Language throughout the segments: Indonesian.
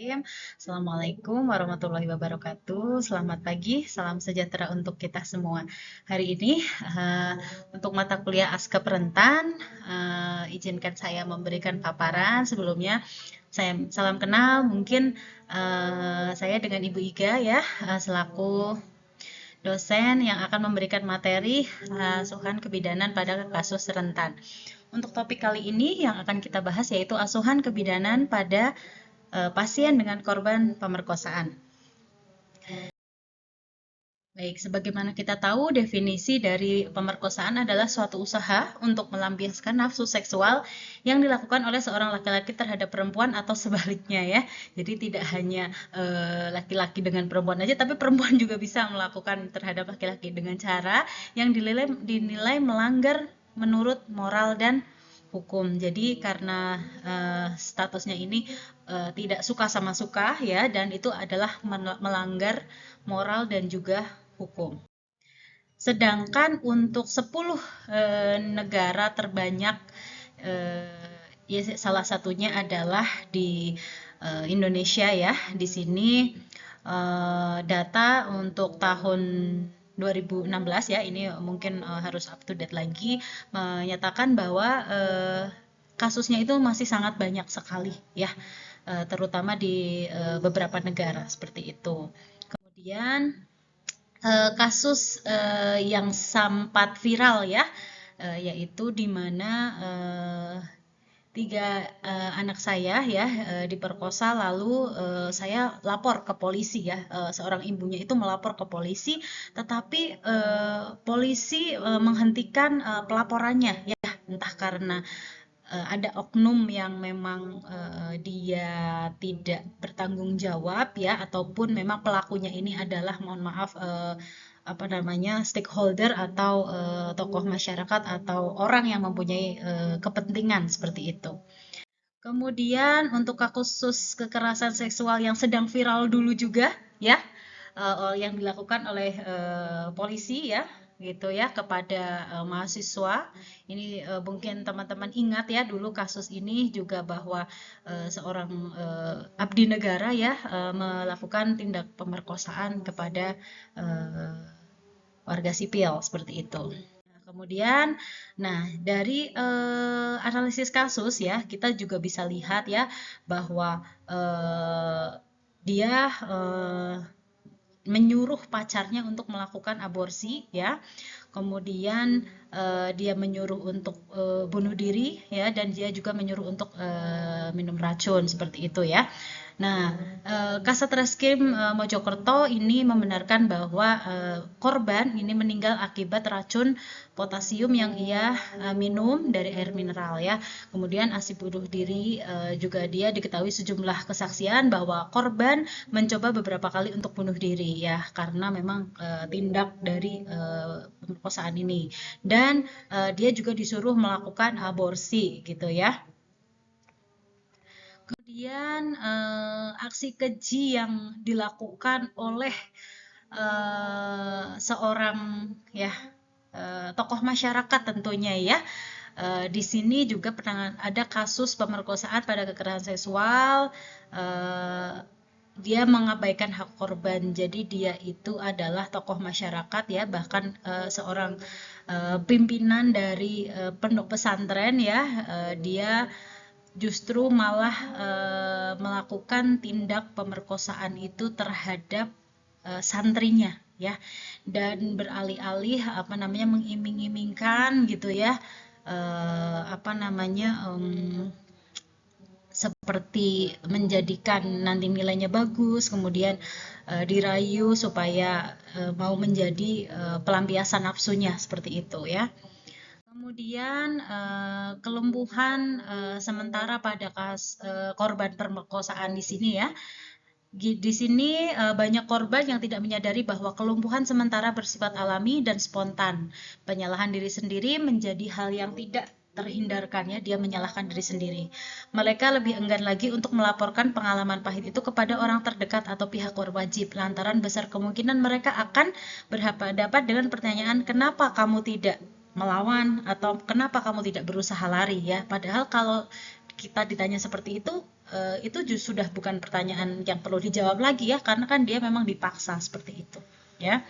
Bismillahirrahmanirrahim. Assalamualaikum warahmatullahi wabarakatuh. Selamat pagi, salam sejahtera untuk kita semua. Hari ini untuk mata kuliah Askep Rentan, izinkan saya memberikan paparan. Sebelumnya saya salam kenal, mungkin saya dengan Ibu Iga ya, selaku dosen yang akan memberikan materi asuhan kebidanan pada kasus rentan. Untuk topik kali ini yang akan kita bahas yaitu asuhan kebidanan pada pasien dengan korban pemerkosaan. Baik, sebagaimana kita tahu, definisi dari pemerkosaan adalah suatu usaha untuk melampiaskan nafsu seksual yang dilakukan oleh seorang laki-laki terhadap perempuan atau sebaliknya ya. Jadi tidak hanya laki-laki dengan perempuan aja, tapi perempuan juga bisa melakukan terhadap laki-laki dengan cara yang dinilai melanggar menurut moral dan hukum. Jadi karena statusnya ini tidak suka sama suka ya, dan itu adalah melanggar moral dan juga hukum. Sedangkan untuk 10 negara terbanyak, ya salah satunya adalah di Indonesia ya. Di sini data untuk tahun 2016 ya, ini mungkin harus up to date lagi, menyatakan bahwa kasusnya itu masih sangat banyak sekali ya, terutama di beberapa negara seperti itu. Kemudian kasus yang sempat viral ya, yaitu di mana 3 anak saya ya diperkosa, lalu saya lapor ke polisi ya, seorang ibunya itu melapor ke polisi, tetapi polisi menghentikan pelaporannya ya, entah karena ada oknum yang memang dia tidak bertanggung jawab ya, ataupun memang pelakunya ini adalah, mohon maaf, stakeholder atau tokoh masyarakat atau orang yang mempunyai kepentingan seperti itu. Kemudian untuk kasus kekerasan seksual yang sedang viral dulu juga ya, yang dilakukan oleh polisi ya, gitu ya, kepada mahasiswa. Ini mungkin teman-teman ingat ya, dulu kasus ini juga bahwa seorang abdi negara ya melakukan tindak pemerkosaan kepada warga sipil seperti itu. Kemudian, nah dari analisis kasus ya, kita juga bisa lihat ya bahwa dia menyuruh pacarnya untuk melakukan aborsi ya. Kemudian dia menyuruh untuk bunuh diri ya, dan dia juga menyuruh untuk minum racun seperti itu ya. Nah, Kasat Reskrim Mojokerto ini membenarkan bahwa korban ini meninggal akibat racun potasium yang ia minum dari air mineral ya. Kemudian aksi bunuh diri juga dia diketahui sejumlah kesaksian bahwa korban mencoba beberapa kali untuk bunuh diri ya, karena memang tindak dari pemerkosaan ini, dan dia juga disuruh melakukan aborsi gitu ya. Kemudian aksi keji yang dilakukan oleh seorang ya tokoh masyarakat tentunya ya. Di sini juga pernah ada kasus pemerkosaan pada kekerasan seksual. Dia mengabaikan hak korban, jadi dia itu adalah tokoh masyarakat ya, bahkan seorang pimpinan dari pondok pesantren ya. Dia justru malah melakukan tindak pemerkosaan itu terhadap santrinya ya, dan beralih-alih mengiming-imingkan gitu ya, seperti menjadikan nanti nilainya bagus, kemudian dirayu supaya mau menjadi pelampiasan nafsunya seperti itu ya. Kemudian kelumpuhan sementara pada korban pemerkosaan di sini ya. Di sini banyak korban yang tidak menyadari bahwa kelumpuhan sementara bersifat alami dan spontan. Penyalahan diri sendiri menjadi hal yang tidak terhindarkan ya, dia menyalahkan diri sendiri. Mereka lebih enggan lagi untuk melaporkan pengalaman pahit itu kepada orang terdekat atau pihak berwajib, lantaran besar kemungkinan mereka akan berhadapan dengan pertanyaan, kenapa kamu tidak melawan, atau kenapa kamu tidak berusaha lari ya. Padahal kalau kita ditanya seperti itu, itu sudah bukan pertanyaan yang perlu dijawab lagi ya, karena kan dia memang dipaksa seperti itu ya.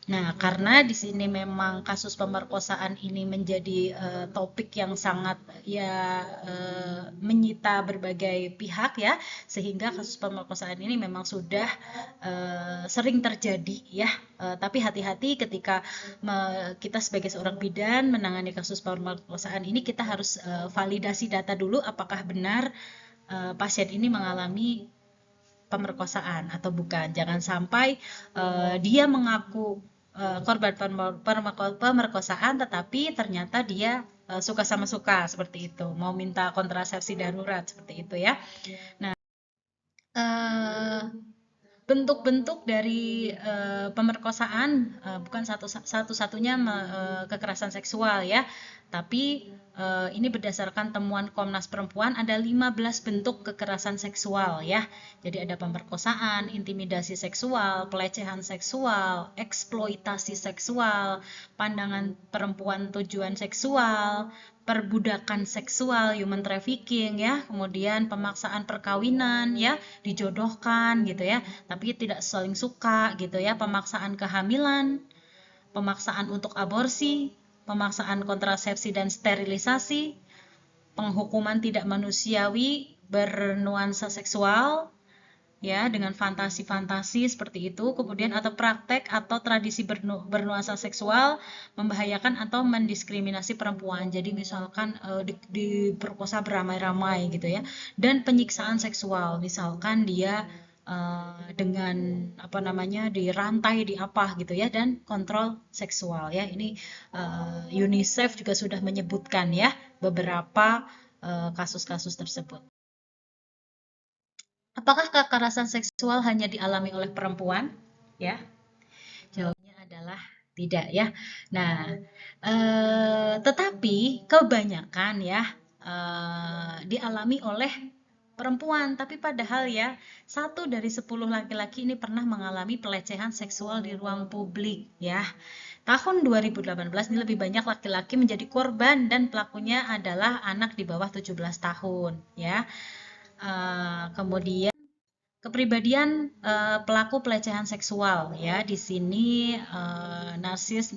Nah, karena di sini memang kasus pemerkosaan ini menjadi topik yang sangat ya menyita berbagai pihak ya, sehingga kasus pemerkosaan ini memang sudah sering terjadi ya. Tapi hati-hati ketika kita sebagai seorang bidan menangani kasus pemerkosaan ini, kita harus validasi data dulu apakah benar pasien ini mengalami pemerkosaan atau bukan. Jangan sampai dia mengaku korban pemerkosaan tetapi ternyata dia suka sama suka seperti itu, mau minta kontrasepsi darurat seperti itu ya. Nah, bentuk-bentuk dari pemerkosaan bukan satu-satunya kekerasan seksual ya, tapi ini berdasarkan temuan Komnas Perempuan ada 15 bentuk kekerasan seksual ya. Jadi ada pemerkosaan, intimidasi seksual, pelecehan seksual, eksploitasi seksual, pandangan perempuan tujuan seksual, perbudakan seksual, human trafficking ya, kemudian pemaksaan perkawinan ya, dijodohkan gitu ya, tapi tidak saling suka gitu ya, pemaksaan kehamilan, pemaksaan untuk aborsi, pemaksaan kontrasepsi dan sterilisasi, penghukuman tidak manusiawi bernuansa seksual ya, dengan fantasi-fantasi seperti itu, kemudian atau praktek atau tradisi bernuansa seksual membahayakan atau mendiskriminasi perempuan. Jadi misalkan diperkosa beramai-ramai gitu ya, dan penyiksaan seksual, misalkan dia dengan apa namanya dirantai di apa gitu ya, dan kontrol seksual ya. Ini UNICEF juga sudah menyebutkan ya beberapa kasus-kasus tersebut. Apakah kekerasan seksual hanya dialami oleh perempuan? Ya, jawabnya adalah tidak ya. Nah, tetapi kebanyakan ya dialami oleh perempuan. Tapi padahal ya 1 dari 10 laki-laki ini pernah mengalami pelecehan seksual di ruang publik ya. Tahun 2018 ini lebih banyak laki-laki menjadi korban dan pelakunya adalah anak di bawah 17 tahun ya. Kemudian kepribadian pelaku pelecehan seksual ya, di sini narsis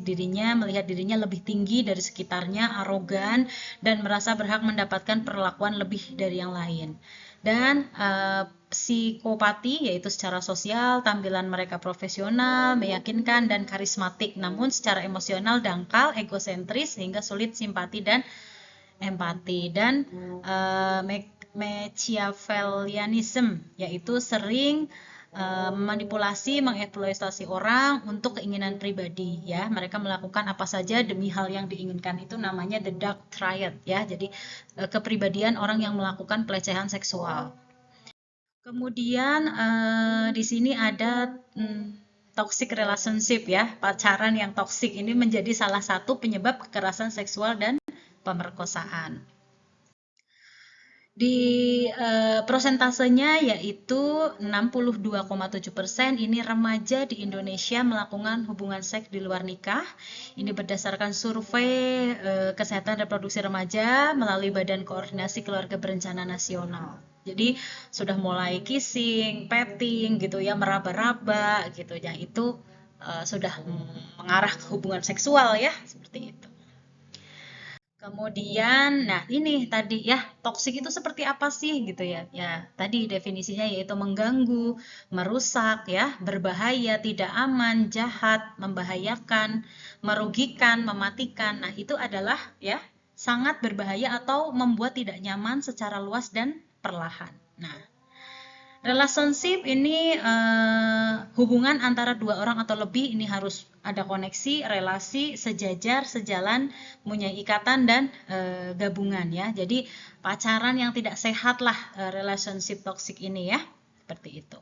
dirinya melihat dirinya lebih tinggi dari sekitarnya, arogan dan merasa berhak mendapatkan perlakuan lebih dari yang lain. Dan psikopati yaitu secara sosial tampilan mereka profesional, meyakinkan dan karismatik, namun secara emosional dangkal, egosentris sehingga sulit simpati dan empati. Dan Machiavellianism, yaitu sering memanipulasi, mengeksploitasi orang untuk keinginan pribadi ya. Mereka melakukan apa saja demi hal yang diinginkan, itu namanya the dark triad ya. Jadi kepribadian orang yang melakukan pelecehan seksual. Kemudian di sini ada toxic relationship ya, pacaran yang toksik ini menjadi salah satu penyebab kekerasan seksual dan pemerkosaan. Di prosentasenya yaitu 62,7% ini remaja di Indonesia melakukan hubungan seks di luar nikah. Ini berdasarkan survei kesehatan reproduksi remaja melalui Badan Koordinasi Keluarga Berencana Nasional. Jadi sudah mulai kissing, petting gitu ya, meraba-raba gitu ya, itu sudah mengarah ke hubungan seksual ya, seperti itu. Kemudian, nah ini tadi ya, toksik itu seperti apa sih gitu ya? Ya, tadi definisinya yaitu mengganggu, merusak ya, berbahaya, tidak aman, jahat, membahayakan, merugikan, mematikan. Nah, itu adalah ya sangat berbahaya atau membuat tidak nyaman secara luas dan perlahan. Nah, relationship ini hubungan antara dua orang atau lebih, ini harus ada koneksi, relasi, sejajar, sejalan, punya ikatan dan gabungan ya. Jadi pacaran yang tidak sehat lah relationship toxic ini ya, seperti itu.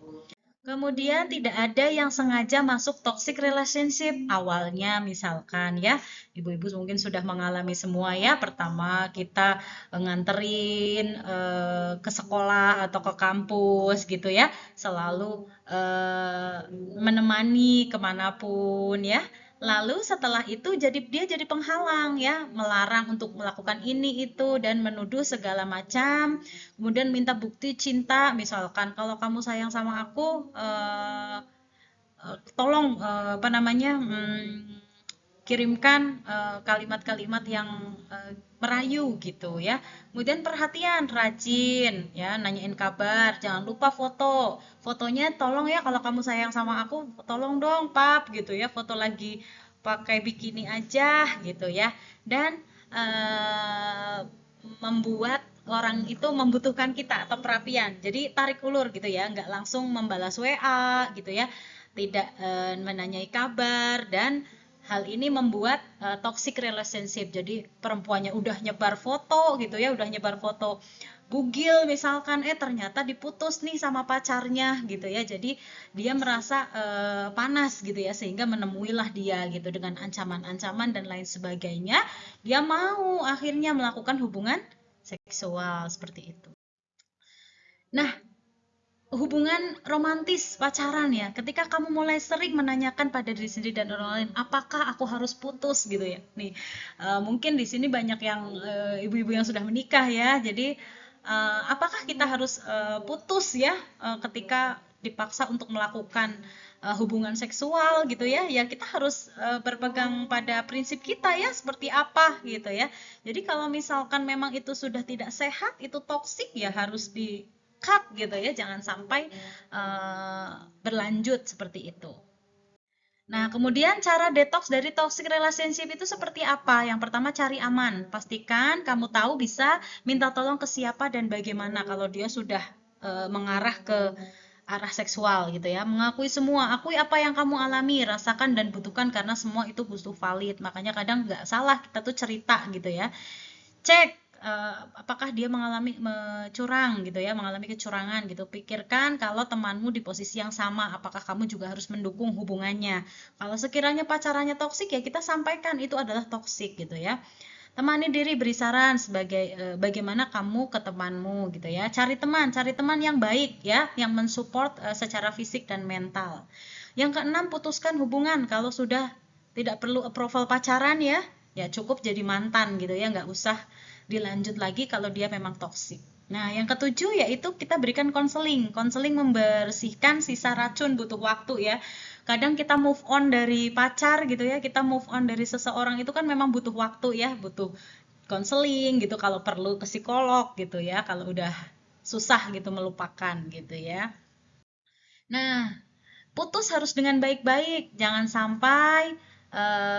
Kemudian tidak ada yang sengaja masuk toxic relationship. Awalnya misalkan ya, ibu-ibu mungkin sudah mengalami semua ya. Pertama kita nganterin ke sekolah atau ke kampus gitu ya. Selalu menemani kemanapun ya. Lalu setelah itu dia jadi penghalang ya, melarang untuk melakukan ini itu dan menuduh segala macam. Kemudian minta bukti cinta, misalkan kalau kamu sayang sama aku, tolong apa namanya, kirimkan kalimat-kalimat yang merayu gitu ya. Kemudian perhatian, rajin ya, nanyain kabar, jangan lupa foto. Fotonya tolong ya, kalau kamu sayang sama aku, tolong dong pap gitu ya, foto lagi pakai bikini aja gitu ya. Dan membuat orang itu membutuhkan kita atau perapian. Jadi tarik ulur gitu ya, nggak langsung membalas WA gitu ya, tidak menanyai kabar, dan hal ini membuat toxic relationship. Jadi perempuannya udah nyebar foto gitu ya, udah nyebar foto bugil misalkan, ternyata diputus nih sama pacarnya gitu ya. Jadi dia merasa panas gitu ya, sehingga menemuilah dia gitu dengan ancaman-ancaman dan lain sebagainya. Dia mau akhirnya melakukan hubungan seksual seperti itu. Nah, hubungan romantis pacaran ya, ketika kamu mulai sering menanyakan pada diri sendiri dan orang lain, apakah aku harus putus gitu ya nih, mungkin di sini banyak yang ibu-ibu yang sudah menikah ya, jadi apakah kita harus putus ya ketika dipaksa untuk melakukan hubungan seksual gitu ya, ya kita harus berpegang pada prinsip kita ya, seperti apa gitu ya. Jadi kalau misalkan memang itu sudah tidak sehat, itu toksik, ya harus di cut gitu ya, jangan sampai berlanjut seperti itu. Nah, kemudian cara detox dari toxic relationship itu seperti apa? Yang pertama, cari aman. Pastikan kamu tahu bisa minta tolong ke siapa dan bagaimana kalau dia sudah mengarah ke arah seksual gitu ya. Mengakui semua, akui apa yang kamu alami, rasakan dan butuhkan, karena semua itu butuh valid. Makanya kadang nggak salah kita tuh cerita gitu ya. Cek apakah dia mengalami curang gitu ya, mengalami kecurangan gitu. Pikirkan kalau temanmu di posisi yang sama, apakah kamu juga harus mendukung hubungannya. Kalau sekiranya pacarannya toksik, ya kita sampaikan itu adalah toksik gitu ya. Temani diri, beri saran sebagai bagaimana kamu ke temanmu gitu ya. Cari teman yang baik ya, yang mensupport secara fisik dan mental. Yang keenam, putuskan hubungan kalau sudah tidak perlu approval pacaran ya. Ya cukup jadi mantan gitu ya, nggak usah dilanjut lagi kalau dia memang toksik. Nah, yang ketujuh yaitu kita berikan konseling. Konseling membersihkan sisa racun, butuh waktu ya. Kadang kita move on dari pacar gitu ya, kita move on dari seseorang itu kan memang butuh waktu ya, butuh konseling gitu, kalau perlu ke psikolog gitu ya, kalau udah susah gitu melupakan gitu ya. Nah, putus harus dengan baik-baik, jangan sampai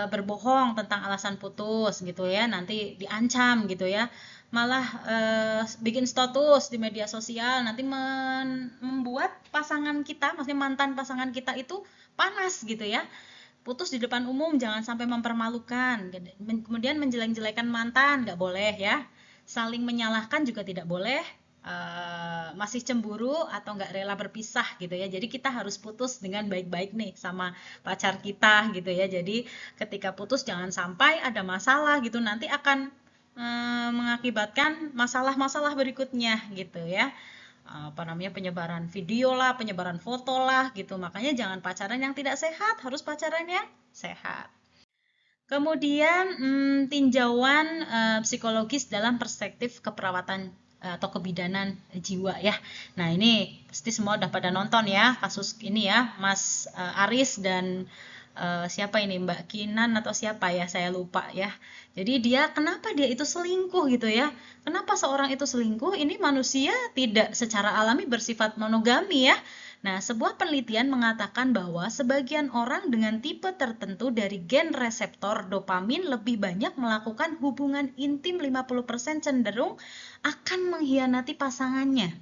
berbohong tentang alasan putus gitu ya, nanti diancam gitu ya, malah bikin status di media sosial, nanti membuat pasangan kita, maksudnya mantan pasangan kita itu panas gitu ya. Putus di depan umum, jangan sampai mempermalukan, kemudian menjelek-jelekan mantan nggak boleh ya, saling menyalahkan juga tidak boleh, masih cemburu atau nggak rela berpisah gitu ya. Jadi kita harus putus dengan baik-baik nih sama pacar kita gitu ya. Jadi ketika putus jangan sampai ada masalah gitu, nanti akan mengakibatkan masalah-masalah berikutnya gitu ya. Apa namanya, penyebaran video lah, penyebaran foto lah gitu. Makanya jangan pacaran yang tidak sehat, harus pacaran yang sehat. Kemudian tinjauan psikologis dalam perspektif keperawatan atau kebidanan jiwa ya. Nah, ini pasti semua udah pada nonton ya kasus ini ya, Mas Aris dan siapa ini, Mbak Kinan atau siapa ya, saya lupa ya. Jadi kenapa dia itu selingkuh gitu ya. Kenapa seorang itu selingkuh? Ini manusia tidak secara alami bersifat monogami ya. Nah, sebuah penelitian mengatakan bahwa sebagian orang dengan tipe tertentu dari gen reseptor dopamin lebih banyak melakukan hubungan intim, 50% cenderung akan mengkhianati pasangannya.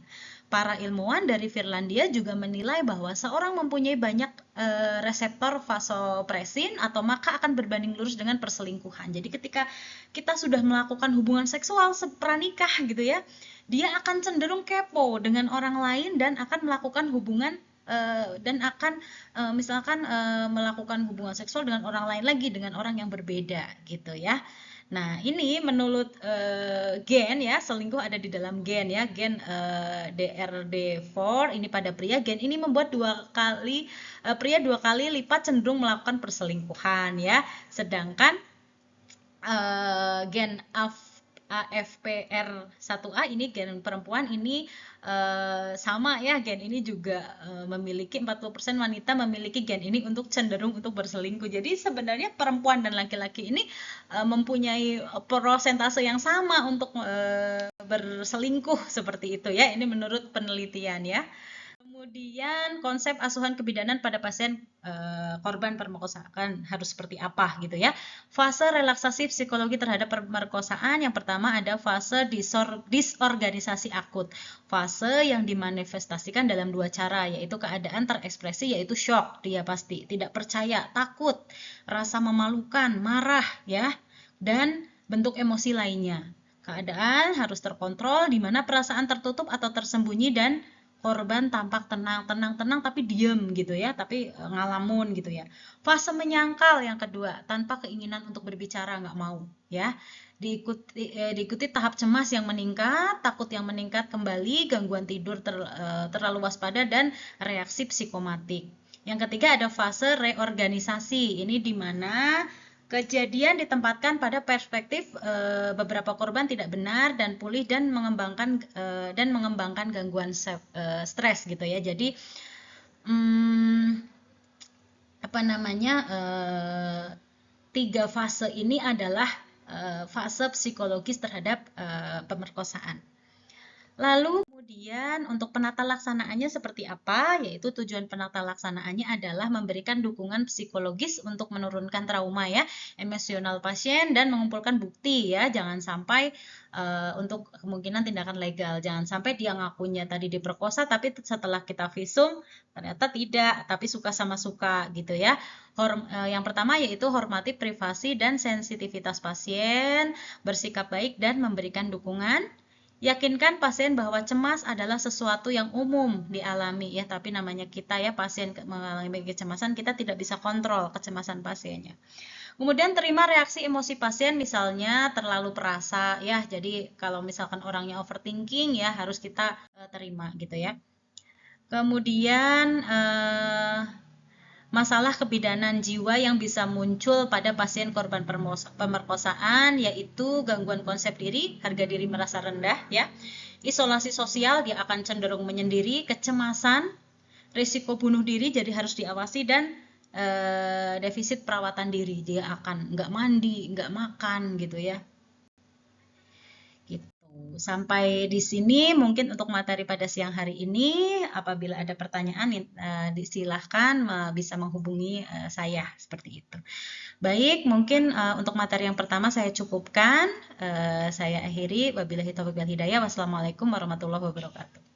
Para ilmuwan dari Finlandia juga menilai bahwa seorang mempunyai banyak reseptor vasopresin atau maka akan berbanding lurus dengan perselingkuhan. Jadi ketika kita sudah melakukan hubungan seksual sepranikah gitu ya, dia akan cenderung kepo dengan orang lain dan akan melakukan hubungan dan akan misalkan melakukan hubungan seksual dengan orang lain lagi, dengan orang yang berbeda gitu ya. Nah, ini menurut gen ya, selingkuh ada di dalam gen ya, gen DRD4 ini pada pria, gen ini membuat pria 2 kali lipat cenderung melakukan perselingkuhan ya. Sedangkan gen AFPR1A ini gen perempuan ini sama ya, gen ini juga memiliki 40% wanita memiliki gen ini untuk cenderung untuk berselingkuh. Jadi sebenarnya perempuan dan laki-laki ini mempunyai persentase yang sama untuk berselingkuh seperti itu ya. Ini menurut penelitian ya. Kemudian konsep asuhan kebidanan pada pasien korban pemerkosaan harus seperti apa gitu ya. Fase relaksasi psikologi terhadap pemerkosaan yang pertama ada fase disorganisasi akut. Fase yang dimanifestasikan dalam 2 cara, yaitu keadaan terekspresi yaitu shock, dia pasti tidak percaya, takut, rasa memalukan, marah ya, dan bentuk emosi lainnya. Keadaan harus terkontrol di mana perasaan tertutup atau tersembunyi dan korban tampak tenang tapi diem gitu ya, tapi ngalamun gitu ya. Fase menyangkal yang kedua, tanpa keinginan untuk berbicara, nggak mau ya. Diikuti tahap cemas yang meningkat, takut yang meningkat kembali, gangguan tidur terlalu waspada, dan reaksi psikomatik. Yang ketiga ada fase reorganisasi. Ini di mana kejadian ditempatkan pada perspektif beberapa korban tidak benar dan pulih dan mengembangkan gangguan stres gitu ya. Jadi apa namanya 3 fase ini adalah fase psikologis terhadap pemerkosaan. Lalu kemudian untuk penata laksanaannya seperti apa? Yaitu tujuan penata laksanaannya adalah memberikan dukungan psikologis untuk menurunkan trauma ya, emosional pasien, dan mengumpulkan bukti ya. Jangan sampai untuk kemungkinan tindakan legal. Jangan sampai dia ngakunya tadi diperkosa tapi setelah kita visum ternyata tidak, tapi suka sama suka gitu ya. Yang pertama yaitu hormati privasi dan sensitivitas pasien, bersikap baik dan memberikan dukungan. Yakinkan pasien bahwa cemas adalah sesuatu yang umum dialami ya, tapi namanya kita ya pasien mengalami kecemasan, kita tidak bisa kontrol kecemasan pasiennya. Kemudian terima reaksi emosi pasien, misalnya terlalu perasa ya. Jadi kalau misalkan orangnya overthinking ya harus kita terima gitu ya. Kemudian masalah kebidanan jiwa yang bisa muncul pada pasien korban pemerkosaan yaitu gangguan konsep diri, harga diri merasa rendah ya, isolasi sosial, dia akan cenderung menyendiri, kecemasan, risiko bunuh diri jadi harus diawasi, dan defisit perawatan diri, dia akan nggak mandi, nggak makan gitu ya. Sampai di sini mungkin untuk materi pada siang hari ini. Apabila ada pertanyaan, silahkan bisa menghubungi saya seperti itu. Baik, mungkin untuk materi yang pertama saya cukupkan. Saya akhiri. Wabillahi taufiq wal hidayah. Wassalamualaikum warahmatullahi wabarakatuh.